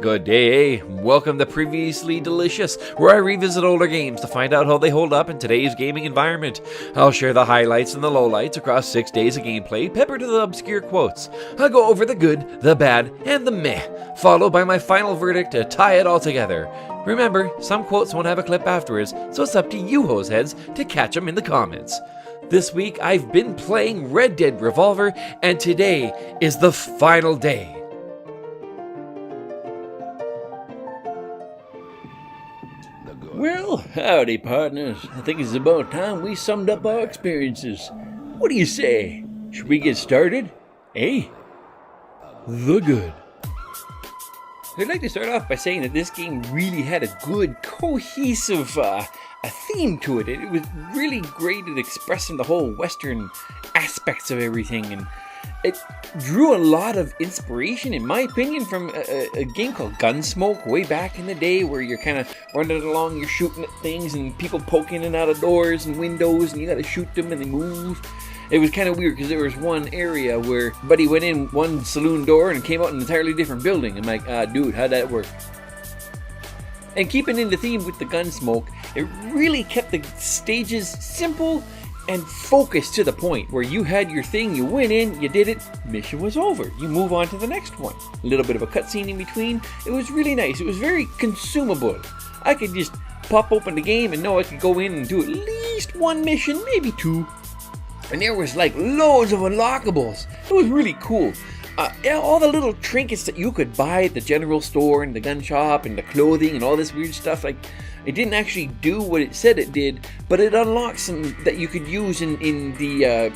Good day, welcome to Previously Delicious, where I revisit older games to find out how they hold up in today's gaming environment. I'll share the highlights and the lowlights across 6 days of gameplay, peppered to the obscure quotes. I'll go over the good, the bad, and the meh, followed by my final verdict to tie it all together. Remember, some quotes won't have a clip afterwards, so it's up to you hoseheads to catch them in the comments. This week I've been playing Red Dead Revolver, and today is the final day. Well, howdy, partners. I think it's about time we summed up our experiences. What do you say? Should we get started? Eh? The good. I'd like to start off by saying that this game really had a good, cohesive a theme to it. It was really great at expressing the whole Western aspects of everything, and it drew a lot of inspiration, in my opinion, from a game called Gunsmoke way back in the day, where you're kind of running along, you're shooting at things, and people poking in and out of doors and windows, and you gotta shoot them and they move. It was kind of weird because there was one area where Buddy went in one saloon door and came out in an entirely different building. I'm like, dude, how'd that work? And keeping in the theme with the Gunsmoke, it really kept the stages simple and focused to the point, where you had your thing, you went in, you did it, mission was over. You move on to the next one. A little bit of a cutscene in between. It was really nice. It was very consumable. I could just pop open the game and know I could go in and do at least one mission, maybe two. And there was like loads of unlockables. It was really cool. All the little trinkets that you could buy at the general store and the gun shop and the clothing and all this weird stuff, like, it didn't actually do what it said it did, but it unlocked some that you could use in the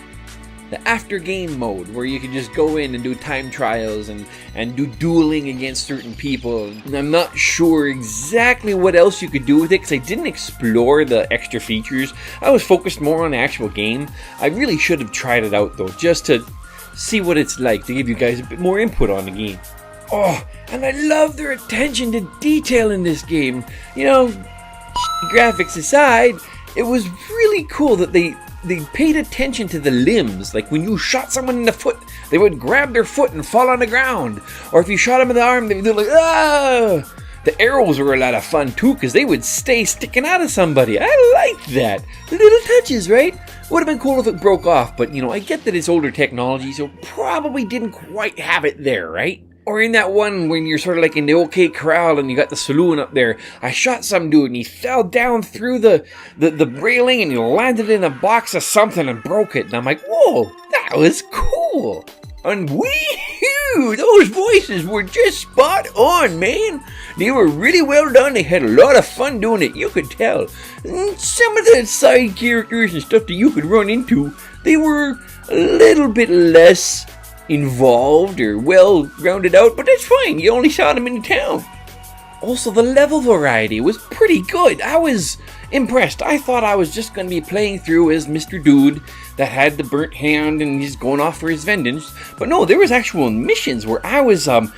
after game mode, where you could just go in and do time trials and do dueling against certain people. And I'm not sure exactly what else you could do with it, because I didn't explore the extra features. I was focused more on the actual game. I really should have tried it out though, just to see what it's like, to give you guys a bit more input on the game. Oh, and I love their attention to detail in this game. You know, graphics aside, it was really cool that they paid attention to the limbs. Like when you shot someone in the foot, they would grab their foot and fall on the ground. Or if you shot them in the arm, they would do like, ah! The arrows were a lot of fun too, because they would stay sticking out of somebody. I liked that. The little touches, right? Would have been cool if it broke off, but you know, I get that it's older technology, so probably didn't quite have it there, right? Or in that one when you're sort of like in the OK Corral and you got the saloon up there, I shot some dude and he fell down through the railing and he landed in a box of something and broke it. And I'm like, whoa, that was cool. And wee-hoo, those voices were just spot on, man. They were really well done. They had a lot of fun doing it, you could tell. And some of the side characters and stuff that you could run into, they were a little bit less involved or well rounded out, but that's fine. You only saw them in town. Also, the level variety was pretty good. I was impressed. I thought I was just going to be playing through as Mr. Dude that had the burnt hand and he's going off for his vengeance. But no, there was actual missions where I was some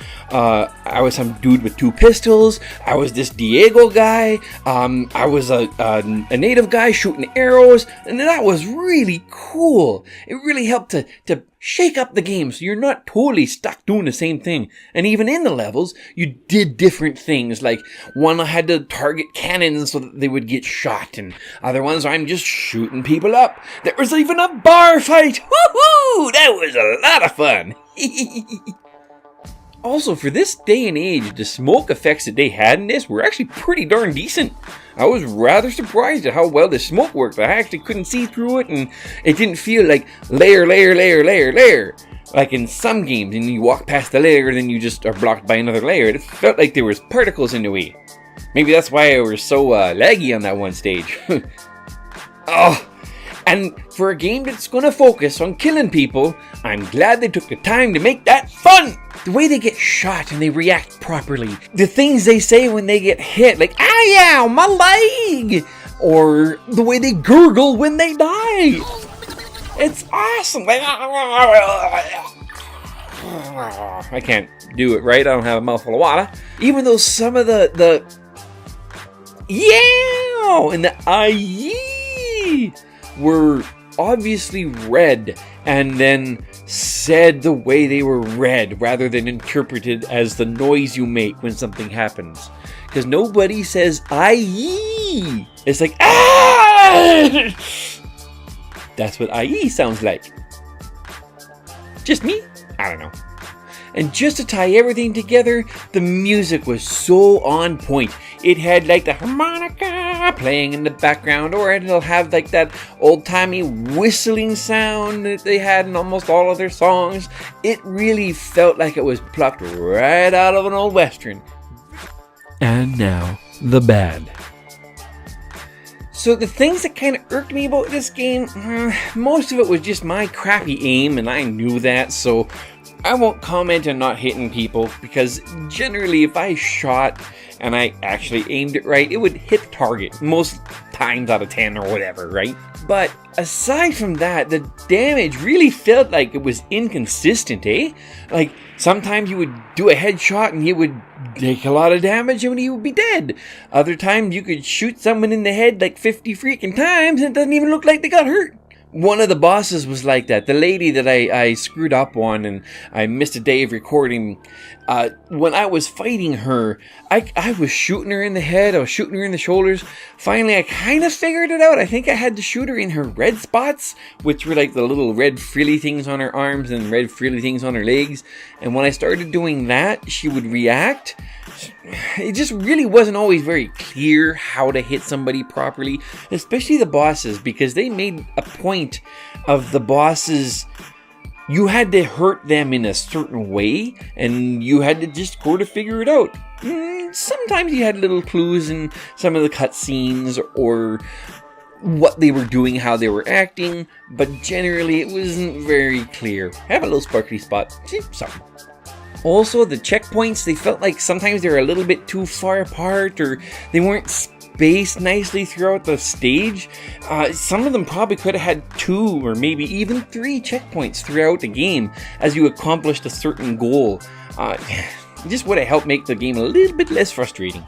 dude with 2 pistols. I was this Diego guy. I was a native guy shooting arrows, and that was really cool. It really helped to shake up the game, so you're not totally stuck doing the same thing. And even in the levels, you did different things. Like one I had to target cannons so that they would get shot, and other ones I'm just shooting people up. There was even a bar fight. Woohoo! That was a lot of fun. Also, for this day and age, the smoke effects that they had in this were actually pretty darn decent. I was rather surprised at how well the smoke worked. I actually couldn't see through it, and it didn't feel like layer. Like in some games, and you walk past the layer, then you just are blocked by another layer. It felt like there was particles in the way. Maybe that's why I was so laggy on that one stage. Oh, and for a game that's going to focus on killing people, I'm glad they took the time to make that fun. The way they get shot and they react properly. The things they say when they get hit, like, ow, my leg! Or the way they gurgle when they die. It's awesome. I can't do it right. I don't have a mouthful of water. Even though some of the yeah and the aye were obviously read and then said the way they were read rather than interpreted as the noise you make when something happens. Because nobody says "ie." It's like "ah." That's what "ie" sounds like. Just me? I don't know. And just to tie everything together, the music was so on point. It had like the harmonica playing in the background, or it'll have like that old-timey whistling sound that they had in almost all of their songs. It really felt like it was plucked right out of an old western. And now, the bad. So the things that kind of irked me about this game, most of it was just my crappy aim, and I knew that, so I won't comment on not hitting people, because generally if I shot and I actually aimed it right, it would hit the target most times out of 10 or whatever, right? But aside from that, the damage really felt like it was inconsistent, eh? Like, sometimes you would do a headshot and he would take a lot of damage and he would be dead. Other times you could shoot someone in the head like 50 freaking times and it doesn't even look like they got hurt. One of the bosses was like that. The lady that I screwed up on and I missed a day of recording. When I was fighting her, I was shooting her in the head. I was shooting her in the shoulders. Finally, I kind of figured it out. I think I had to shoot her in her red spots, which were like the little red frilly things on her arms and red frilly things on her legs. And when I started doing that, she would react. It just really wasn't always very clear how to hit somebody properly, especially the bosses, because they made a point of the bosses. You had to hurt them in a certain way, and you had to just go to figure it out. Sometimes you had little clues in some of the cutscenes or what they were doing, how they were acting, but generally it wasn't very clear. I have a little sparkly spot. Sorry. Also, the checkpoints, they felt like sometimes they were a little bit too far apart, or they weren't spaced nicely throughout the stage. Some of them probably could have had 2 or maybe even 3 checkpoints throughout the game as you accomplished a certain goal. It just would have helped make the game a little bit less frustrating.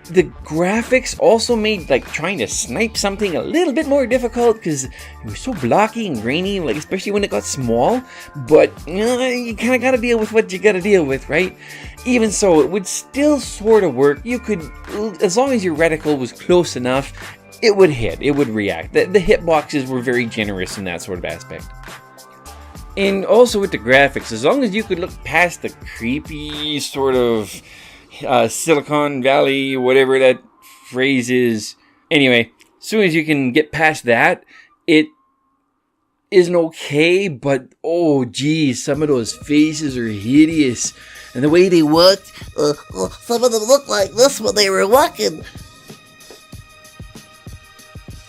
The graphics also made like trying to snipe something a little bit more difficult because it was so blocky and grainy, like especially when it got small. But you kind of got to deal with what you got to deal with, right? Even so, it would still sort of work. You could, as long as your reticle was close enough, it would hit, it would react. The hitboxes were very generous in that sort of aspect. And also with the graphics, as long as you could look past the creepy sort of Silicon Valley, whatever that phrase is. Anyway, as soon as you can get past that, it isn't okay, but oh geez, some of those faces are hideous. And the way they walked, Some of them looked like this when they were walking.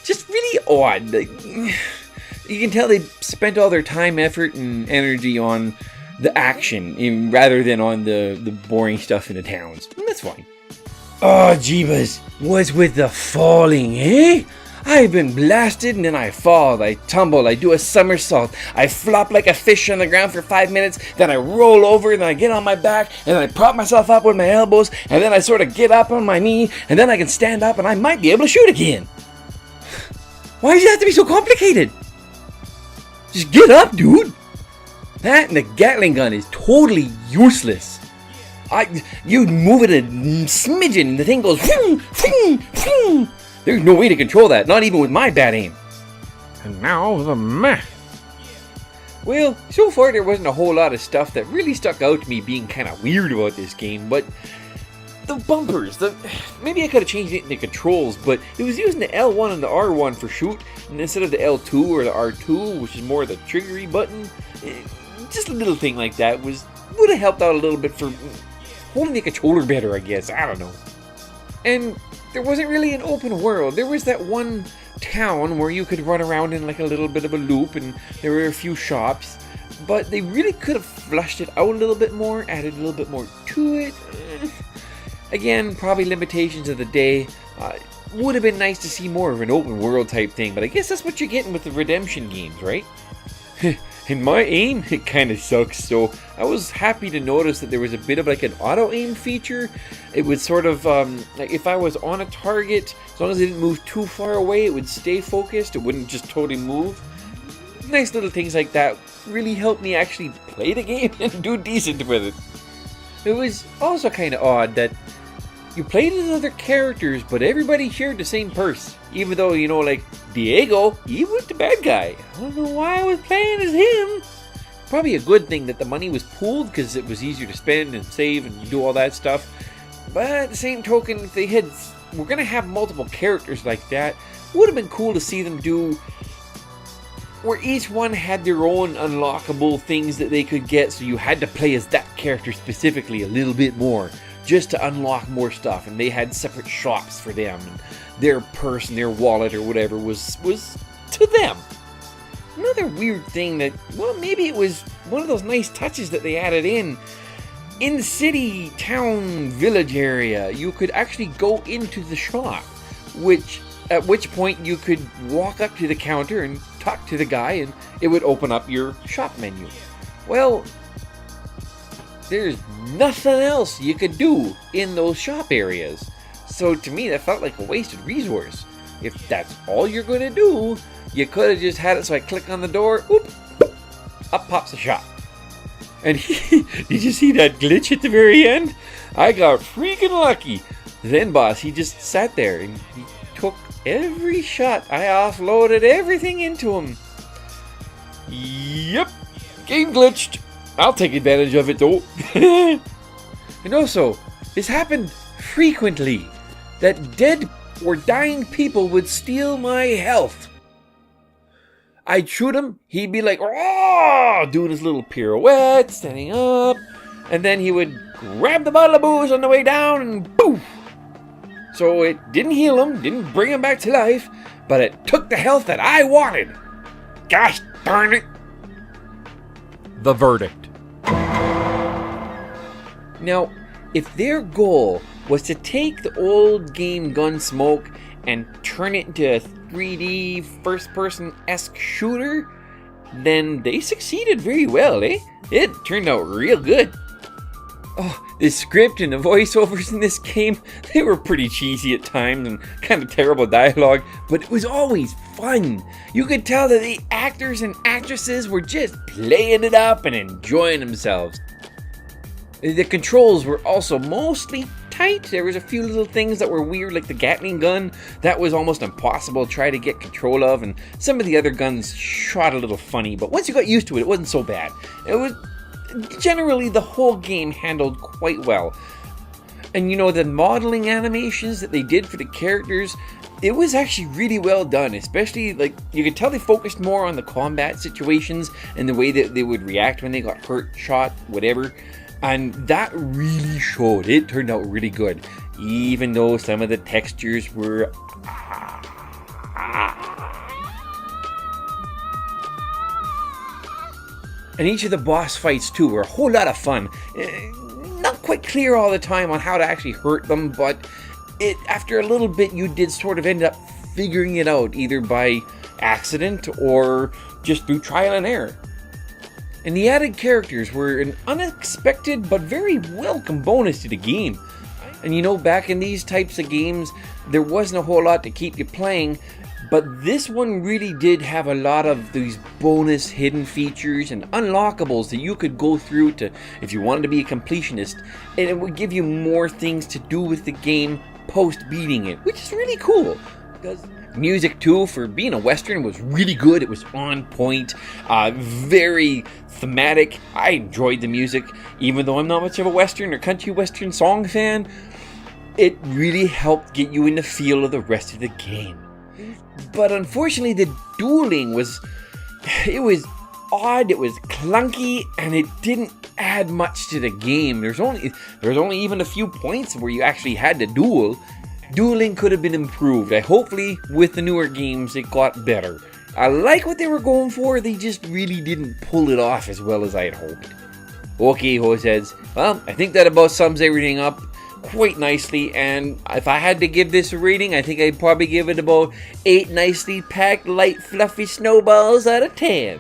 just really odd. Like, you can tell they spent all their time, effort, and energy on the action rather than on the boring stuff in the towns. And that's fine. Oh, jeebus. What's with the falling, eh? I've been blasted and then I fall, I tumble, I do a somersault, I flop like a fish on the ground for 5 minutes, then I roll over and then I get on my back and then I prop myself up with my elbows and then I sort of get up on my knee and then I can stand up and I might be able to shoot again. Why does it have to be so complicated? Just get up, dude. That and the Gatling gun is totally useless. You move it a smidgen and the thing goes vroom, vroom, vroom. There's no way to control that, not even with my bad aim. And now the meh. Well, so far there wasn't a whole lot of stuff that really stuck out to me being kind of weird about this game, but the bumpers, maybe I could have changed it in the controls, but it was using the L1 and the R1 for shoot, and instead of the L2 or the R2, which is more the triggery button. Just a little thing like that would have helped out a little bit for holding the controller better, I guess. I don't know. And there wasn't really an open world. There was that one town where you could run around in like a little bit of a loop, and there were a few shops. But they really could have flushed it out a little bit more, added a little bit more to it. Again, probably limitations of the day. Would have been nice to see more of an open world type thing, but I guess that's what you're getting with the Redemption games, right? And my aim, it kind of sucks, so I was happy to notice that there was a bit of like an auto-aim feature. It would sort of, like if I was on a target, as long as it didn't move too far away, it would stay focused, it wouldn't just totally move. nice little things like that really helped me actually play the game and do decent with it. It was also kind of odd that you played as other characters, but everybody shared the same purse. Even though, you know, like Diego, he was the bad guy. I don't know why I was playing as him. Probably a good thing that the money was pooled because it was easier to spend and save and do all that stuff. But at the same token, if they were going to have multiple characters like that, it would have been cool to see them do where each one had their own unlockable things that they could get, so you had to play as that character specifically a little bit more just to unlock more stuff, and they had separate shops for them, and their purse and their wallet or whatever was to them. Another weird thing that, well, maybe it was one of those nice touches that they added in the city, town, village area, you could actually go into the shop, at which point you could walk up to the counter and talk to the guy and it would open up your shop menu. Well, there's nothing else you could do in those shop areas. So to me, that felt like a wasted resource. If that's all you're going to do, you could have just had it so I click on the door, oop, up pops the shop. And did you see that glitch at the very end? I got freaking lucky. Then boss, he just sat there and he took every shot. I offloaded everything into him. Yep, game glitched. I'll take advantage of it though. And also, this happened frequently, that dead or dying people would steal my health. I'd shoot him, he'd be like, oh, doing his little pirouette, standing up, and then he would grab the bottle of booze on the way down and poof. So it didn't heal him, didn't bring him back to life, but it took the health that I wanted. Gosh darn it. The verdict. Now, if their goal was to take the old game Gunsmoke and turn it into a 3D first-person-esque shooter, then they succeeded very well, eh? It turned out real good. Oh, the script and the voiceovers in this game, they were pretty cheesy at times and kind of terrible dialogue, but it was always fun. You could tell that the actors and actresses were just playing it up and enjoying themselves. The controls were also mostly tight. There was a few little things that were weird, like the Gatling gun. That was almost impossible to try to get control of, and some of the other guns shot a little funny, but once you got used to it, it wasn't so bad. It was generally the whole game handled quite well. And you know, the modeling animations that they did for the characters, it was actually really well done, especially like you could tell they focused more on the combat situations and the way that they would react when they got hurt, shot, whatever. And that really showed. It turned out really good, even though some of the textures were and each of the boss fights too were a whole lot of fun. Not quite clear all the time on how to actually hurt them, but after a little bit you did sort of end up figuring it out, either by accident or just through trial and error. And the added characters were an unexpected but very welcome bonus to the game. And you know, back in these types of games, there wasn't a whole lot to keep you playing, but this one really did have a lot of these bonus hidden features and unlockables that you could go through to, if you wanted to be a completionist, and it would give you more things to do with the game post beating it, which is really cool. Because music too, for being a Western, was really good. It was on point, very thematic. I enjoyed the music, even though I'm not much of a Western or country Western song fan. It really helped get you in the feel of the rest of the game. But unfortunately, the dueling was odd, it was clunky, and it didn't add much to the game. There's only even a few points where you actually had to duel. Dueling could have been improved. Hopefully, with the newer games, it got better. I like what they were going for, they just really didn't pull it off as well as I had hoped. Okay, Hoseheads, well, I think that about sums everything up quite nicely, and if I had to give this a rating, I think I'd probably give it about 8 nicely packed, light, fluffy snowballs out of 10.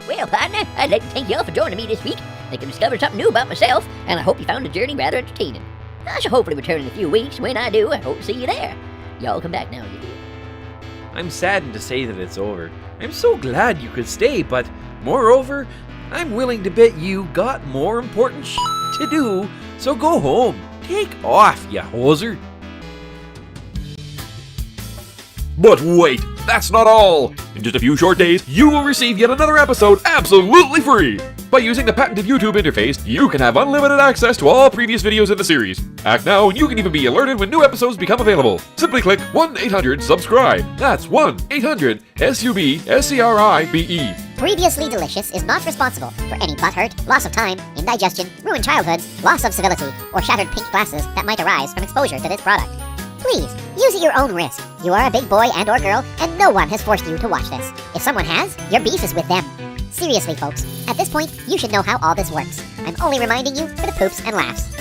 Well, partner, I'd like to thank y'all for joining me this week. I think I discovered something new about myself, and I hope you found the journey rather entertaining. I shall hopefully return in a few weeks. When I do, I hope to see you there. Y'all come back now, you do. I'm saddened to say that it's over. I'm so glad you could stay, but moreover, I'm willing to bet you got more important to do, so go home. Take off, ya hoser. But wait, that's not all! In just a few short days, you will receive yet another episode absolutely free! By using the patented YouTube interface, you can have unlimited access to all previous videos in the series. Act now and you can even be alerted when new episodes become available. Simply click 1-800-SUBSCRIBE. That's 1-800-SUBSCRIBE. Previously Delicious is not responsible for any butt hurt, loss of time, indigestion, ruined childhoods, loss of civility, or shattered pink glasses that might arise from exposure to this product. Please, use at your own risk. You are a big boy and or girl, and no one has forced you to watch this. If someone has, your beef is with them. Seriously, folks, at this point, you should know how all this works. I'm only reminding you for the poops and laughs.